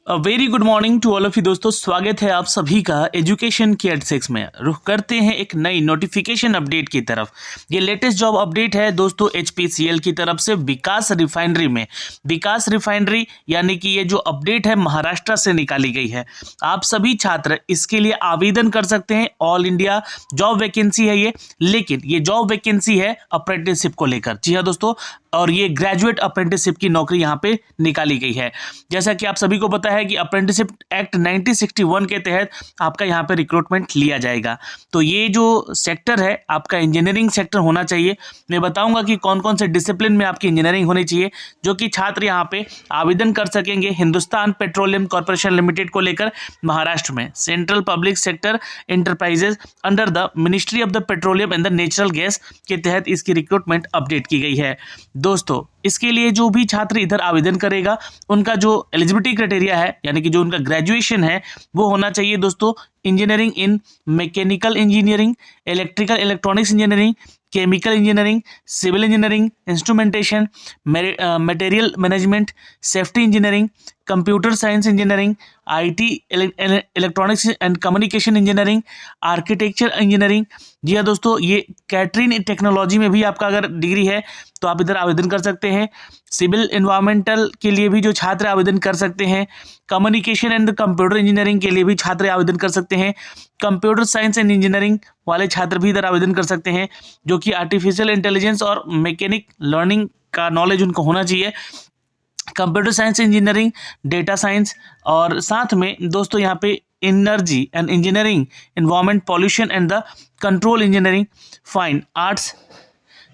Very good morning to all of you दोस्तों, स्वागत है आप सभी का एजुकेशन के एट 6 में। रुख करते हैं एक नई नोटिफिकेशन अपडेट की तरफ। ये लेटेस्ट जॉब अपडेट है दोस्तों एचपीसीएल की तरफ से विकास रिफाइनरी में। विकास रिफाइनरी यानी कि ये जो अपडेट है महाराष्ट्र से निकाली गई है। आप सभी छात्र इसके लिए आवेदन कर सकते हैं। ऑल इंडिया जॉब वैकेंसी है ये, लेकिन ये जॉब वैकेंसी है अप्रेंटिसशिप को लेकर। जी हाँ दोस्तों, और ये ग्रेजुएट अप्रेंटिसशिप की नौकरी यहाँ पे निकाली गई है। जैसा कि आप सभी को पता है कि अप्रेंटिसशिप एक्ट 1961 के तहत आपका यहाँ पे रिक्रूटमेंट लिया जाएगा। तो ये जो सेक्टर है आपका इंजीनियरिंग सेक्टर होना चाहिए। मैं बताऊंगा कि कौन कौन से डिसिप्लिन में आपकी इंजीनियरिंग होनी चाहिए जो कि छात्र यहाँ पे आवेदन कर सकेंगे। हिंदुस्तान पेट्रोलियम कॉर्पोरेशन लिमिटेड को लेकर महाराष्ट्र में central public sector enterprises under the ministry of the petroleum and the natural gas के तहत इसकी रिक्रूटमेंट अपडेट की गई है। दोस्तों इसके लिए जो भी छात्र इधर आवेदन करेगा उनका जो एलिजिबिलिटी क्राइटेरिया है यानी कि जो उनका ग्रेजुएशन है वो होना चाहिए दोस्तों engineering in mechanical engineering, electrical electronics engineering, chemical engineering, civil engineering, instrumentation, material management, safety engineering, computer science engineering, IT electronics and communication engineering, architecture engineering. जी हाँ दोस्तों, ये कैटरिंग टेक्नोलॉजी में भी आपका अगर डिग्री है तो आप इधर आवेदन कर सकते हैं। सिविल एनवायरमेंटल के लिए भी जो छात्र आवेदन कर सकते हैं। कम्युनिकेशन एंड कंप्यूटर इंजीनियरिंग के लिए भी छात्र आवेदन कर सकते हैं। कंप्यूटर साइंस एंड इंजीनियरिंग वाले छात्र भी इधर आवेदन कर सकते हैं, जो कि आर्टिफिशियल इंटेलिजेंस और मैकेनिक लर्निंग का नॉलेज उनको होना चाहिए। Computer science engineering, data science और साथ में दोस्तों यहाँ पे energy and engineering, environment pollution and the control engineering, fine arts,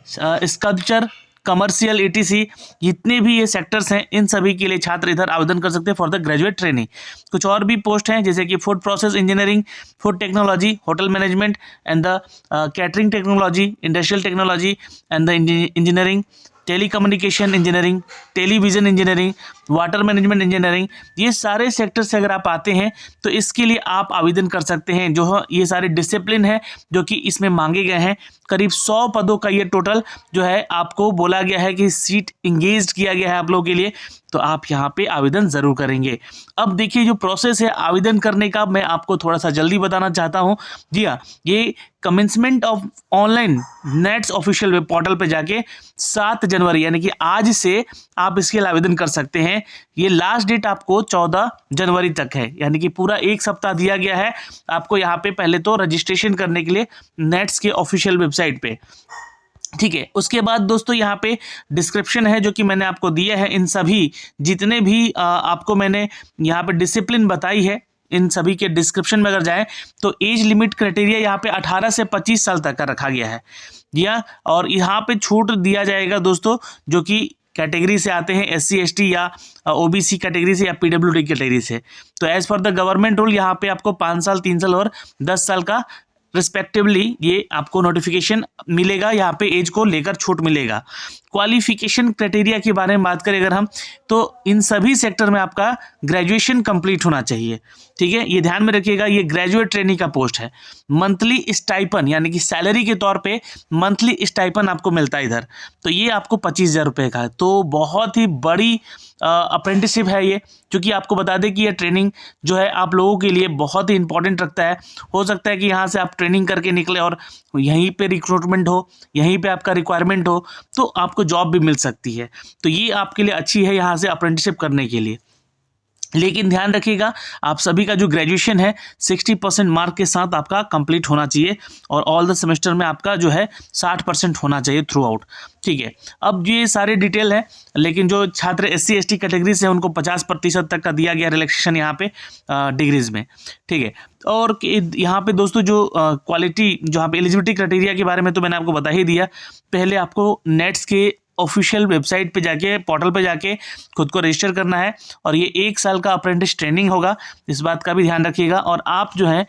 sculpture, commercial ETC, जितने भी ये सेक्टर्स हैं इन सभी के लिए छात्र इधर आवेदन कर सकते हैं फॉर द ग्रेजुएट ट्रेनिंग। कुछ और भी पोस्ट हैं जैसे कि food process engineering, food technology, hotel management and the catering technology, industrial technology and the engineering, telecommunication engineering, television engineering, water management engineering. ये सारे सेक्टर से अगर आप आते हैं तो इसके लिए आप आवेदन कर सकते हैं। जो ये सारे डिसिप्लिन है जो कि इसमें मांगे गए हैं, करीब 100 पदों का ये टोटल जो है आपको बोला गया है कि सीट इंगेज किया गया है आप लोगों के लिए, तो आप यहाँ पे आवेदन ज़रूर करेंगे। अब देखिए जो प्रोसेस है आवेदन करने का, मैं आपको थोड़ा सा जल्दी बताना चाहता हूँ। जी हाँ, ये commencement of online nets official web portal पे जाके 7 जनवरी यानी कि आज से आप इसके लिए आवेदन कर सकते हैं। ये लास्ट डेट आपको 14 जनवरी तक है, यानी कि पूरा एक सप्ताह दिया गया है आपको यहाँ पे पहले तो रजिस्ट्रेशन करने के लिए नेट्स के ऑफिशियल वेबसाइट पे। ठीक है, उसके बाद दोस्तों यहाँ पे डिस्क्रिप्शन है जो कि मैंने आपको दिया है। इन सभी जितने भी आपको मैंने यहाँ पे डिसिप्लिन बताई है इन सभी के डिस्क्रिप्शन में अगर जाए तो एज लिमिट क्राइटेरिया यहाँ पे 18 से 25 साल तक का रखा गया है। या और यहाँ पे छूट दिया जाएगा दोस्तों जो कि कैटेगरी से आते हैं, SC ST या OBC कैटेगरी से या PWD कैटेगरी से। तो as per the government rule यहाँ पे आपको 5 साल, 3 साल और 10 साल का रिस्पेक्टिवली ये आपको नोटिफिकेशन मिलेगा, यहाँ पे एज को लेकर छूट मिलेगा। क्वालिफिकेशन क्राइटेरिया के बारे में बात करें अगर हम, तो इन सभी सेक्टर में आपका ग्रेजुएशन कंप्लीट होना चाहिए। ठीक है, ये ध्यान में रखिएगा, ये ग्रेजुएट ट्रेनी का पोस्ट है। मंथली स्टाइपन यानी कि सैलरी के तौर पे मंथली स्टाइपन आपको मिलता है इधर, तो ये आपको 25,000 रुपये का है। तो बहुत ही बड़ी अप्रेंटिसशिप है ये, क्योंकि आपको बता दें कि ये ट्रेनिंग जो है आप लोगों के लिए बहुत ही इंपॉर्टेंट रखता है। हो सकता है कि यहाँ से आप ट्रेनिंग करके निकले और यहीं पे रिक्रूटमेंट हो, यहीं पे आपका रिक्वायरमेंट हो, तो आपको जॉब भी मिल सकती है। तो ये आपके लिए अच्छी है यहाँ से अप्रेंटिसशिप करने के लिए। लेकिन ध्यान रखिएगा आप सभी का जो ग्रेजुएशन है 60% मार्क के साथ आपका कंप्लीट होना चाहिए और ऑल द सेमेस्टर में आपका जो है 60% होना चाहिए थ्रू आउट। ठीक है, अब ये सारे डिटेल है, लेकिन जो छात्र SC ST कैटेगरी से उनको 50% तक का दिया गया रिलैक्सेशन यहाँ पे डिग्रीज में। ठीक है, और यहाँ पे दोस्तों जो क्वालिटी जो यहाँ पे एलिजिबिलिटी क्राइटेरिया के बारे में तो मैंने आपको बता ही दिया। पहले आपको नेट्स के ऑफिशियल वेबसाइट पे जाके, पोर्टल पे जाके खुद को रजिस्टर करना है और ये 1 साल का अप्रेंटिस ट्रेनिंग होगा, इस बात का भी ध्यान रखिएगा। और आप जो है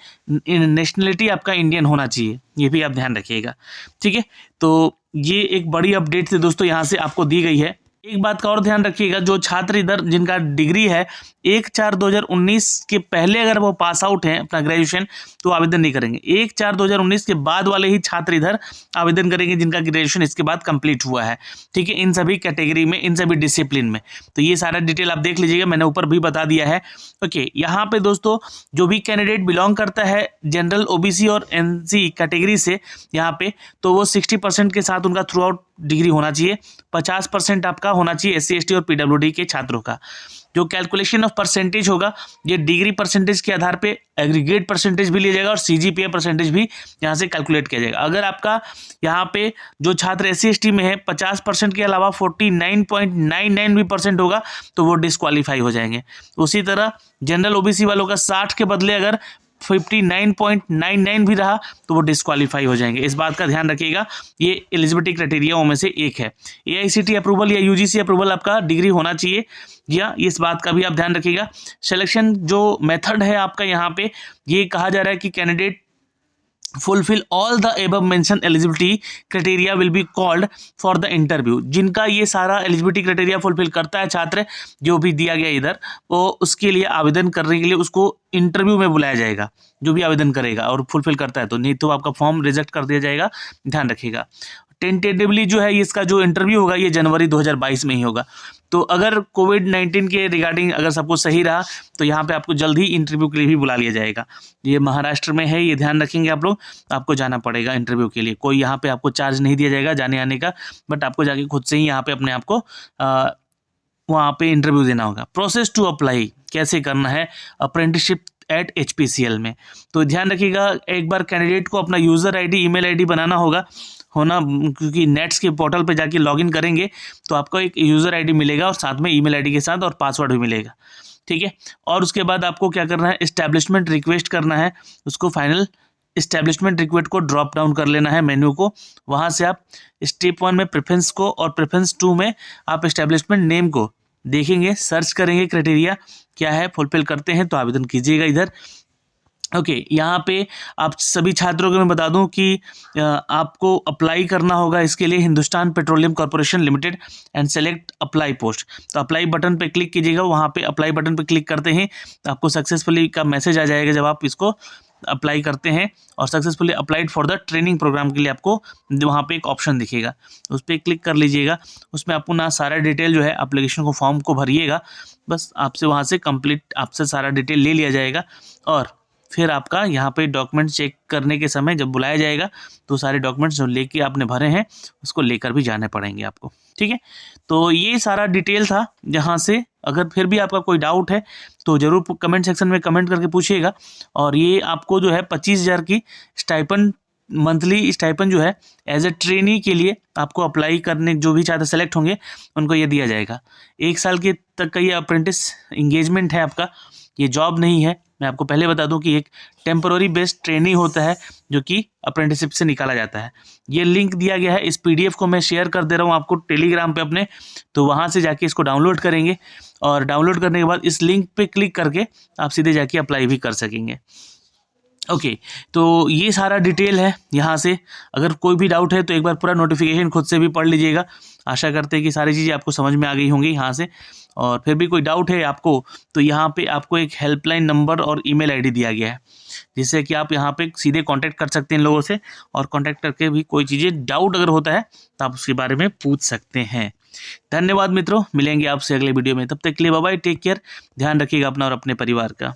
नेशनलिटी आपका इंडियन होना चाहिए, ये भी आप ध्यान रखिएगा। ठीक है, तो ये एक बड़ी अपडेट थी दोस्तों यहाँ से आपको दी गई है। एक बात का और ध्यान रखिएगा, जो छात्र इधर जिनका डिग्री है 1/4/2019 के पहले अगर वो पास आउट हैं अपना ग्रेजुएशन, तो आवेदन नहीं करेंगे। 1/4/2019 के बाद वाले ही छात्र इधर आवेदन करेंगे जिनका ग्रेजुएशन इसके बाद कंप्लीट हुआ है, ठीक है, इन सभी कैटेगरी में, इन सभी डिसिप्लिन में। तो ये सारा डिटेल आप देख लीजिएगा, मैंने ऊपर भी बता दिया है। ओके, यहाँ पे दोस्तों जो भी कैंडिडेट बिलोंग करता है जनरल, ओबीसी और एनसी कैटेगरी से यहाँ पे, तो वो 60% के साथ उनका थ्रू आउट डिग्री होना चाहिए। 50% आपका होना चाहिए एससी एसटी और पीडब्ल्यूडी के छात्रों का। जो कैलकुलेशन ऑफ परसेंटेज होगा, ये डिग्री परसेंटेज के आधार पे एग्रीगेट परसेंटेज भी लिया जाएगा और सीजीपीए परसेंटेज भी यहाँ से कैलकुलेट किया जाएगा। अगर आपका यहाँ पे जो छात्र एससी एसटी में है 50% के अलावा 49.99 भी परसेंट होगा तो वो डिस्क्वालीफाई हो जाएंगे। उसी तरह जनरल ओबीसी वालों का 60 के बदले अगर 59.99 भी रहा तो वो डिस्क्वालीफाई हो जाएंगे। इस बात का ध्यान रखिएगा, ये एलिजिबिलिटी क्राइटेरिया में से एक है। एआईसीटी अप्रूवल या यूजीसी अप्रूवल आपका डिग्री होना चाहिए, या इस बात का भी आप ध्यान रखिएगा। सिलेक्शन जो मेथड है आपका यहाँ पे, ये कहा जा रहा है कि candidate fulfill all the above mentioned eligibility criteria will be called for the interview। जिनका ये सारा एलिजिबिलिटी क्राइटेरिया फुलफिल करता है छात्र, जो भी दिया गया इधर, वो उसके लिए आवेदन करने के लिए उसको इंटरव्यू में बुलाया जाएगा, जो भी आवेदन करेगा और फुलफिल करता है तो, नहीं तो आपका फॉर्म रिजेक्ट कर दिया जाएगा, ध्यान रखिएगा। टेंटेटिवली जो है इसका जो इंटरव्यू होगा ये जनवरी 2022 में ही होगा। तो अगर कोविड-19 के रिगार्डिंग अगर सब कुछ सही रहा तो यहाँ पे आपको जल्द ही इंटरव्यू के लिए भी बुला लिया जाएगा। ये महाराष्ट्र में है, ये ध्यान रखेंगे आप लोग, आपको जाना पड़ेगा इंटरव्यू के लिए। कोई यहाँ पे आपको चार्ज नहीं दिया जाएगा जाने आने का, बट आपको जाके खुद से ही यहाँ पे अपने आप को वहाँ पे इंटरव्यू देना होगा। प्रोसेस टू अप्लाई कैसे करना है अप्रेंटिसशिप एट HPCL में, तो ध्यान रखिएगा, एक बार कैंडिडेट को अपना यूज़र आईडी ईमेल आईडी बनाना होगा क्योंकि नेट्स के पोर्टल पे जाके लॉगिन करेंगे तो आपको एक यूज़र आईडी मिलेगा और साथ में ईमेल आईडी के साथ और पासवर्ड भी मिलेगा, ठीक है। और उसके बाद आपको क्या करना है, इस्टेब्लिशमेंट रिक्वेस्ट करना है, उसको फाइनल इस्टेब्लिशमेंट रिक्वेस्ट को ड्रॉप डाउन कर लेना है मेन्यू को। वहाँ से आप स्टेप 1 में प्रेफरेंस को और प्रेफरेंस 2 में आप इस्टेब्लिशमेंट नेम को देखेंगे, सर्च करेंगे, क्राइटेरिया क्या है, फुलफिल करते हैं तो आवेदन कीजिएगा इधर। ओके, यहाँ पे आप सभी छात्रों को मैं बता दूं कि आपको अप्लाई करना होगा इसके लिए Hindustan petroleum corporation limited and select apply post. तो अप्लाई बटन पे क्लिक कीजिएगा, वहाँ पे अप्लाई बटन पे क्लिक करते हैं तो आपको सक्सेसफुली का मैसेज आ जाएगा जब आप इसको अप्लाई करते हैं, और successfully applied for the training programme के लिए आपको वहाँ पे एक ऑप्शन दिखेगा, उस पर क्लिक कर लीजिएगा। उसमें आपको ना सारा डिटेल जो है एप्लीकेशन को फॉर्म को भरिएगा, बस आपसे वहाँ से कंप्लीट आपसे सारा डिटेल ले लिया जाएगा, और फिर आपका यहाँ पे डॉक्यूमेंट चेक करने के समय जब बुलाया जाएगा तो सारे डॉक्यूमेंट्स जो लेके आपने भरे हैं उसको लेकर भी जाने पड़ेंगे आपको, ठीक है। तो ये सारा डिटेल था यहाँ से। अगर फिर भी आपका कोई डाउट है तो ज़रूर कमेंट सेक्शन में कमेंट करके पूछिएगा। और ये आपको जो है 25,000 की स्टाइपेंड, मंथली स्टाइपेंड जो है एज ए ट्रेनी के लिए आपको अप्लाई करने, जो भी छात्र सेलेक्ट होंगे उनको ये दिया जाएगा। 1 साल के तक का ये अप्रेंटिस इंगेजमेंट है आपका, ये जॉब नहीं है। मैं आपको पहले बता दूं कि एक टेम्पररी बेस्ड ट्रेनिंग होता है जो कि अप्रेंटिसशिप से निकाला जाता है। ये लिंक दिया गया है, इस PDF को मैं शेयर कर दे रहा हूँ आपको टेलीग्राम पे अपने, तो वहाँ से जाके इसको डाउनलोड करेंगे और डाउनलोड करने के बाद इस लिंक पे क्लिक करके आप सीधे जाके अप्लाई भी कर सकेंगे। ओके, तो ये सारा डिटेल है यहाँ से। अगर कोई भी डाउट है तो एक बार पूरा नोटिफिकेशन खुद से भी पढ़ लीजिएगा। आशा करते हैं कि सारी चीज़ें आपको समझ में आ गई होंगी यहाँ से। और फिर भी कोई डाउट है आपको तो यहाँ पे आपको एक हेल्पलाइन नंबर और ईमेल आईडी दिया गया है, जिससे कि आप यहाँ पे सीधे कांटेक्ट कर सकते हैं इन लोगों से, और कांटेक्ट करके भी कोई चीज़ें डाउट अगर होता है तो आप उसके बारे में पूछ सकते हैं। धन्यवाद मित्रों, मिलेंगे आपसे अगले वीडियो में, तब तक के लिए बाय बाय, टेक केयर, ध्यान रखिएगा अपना और अपने परिवार का।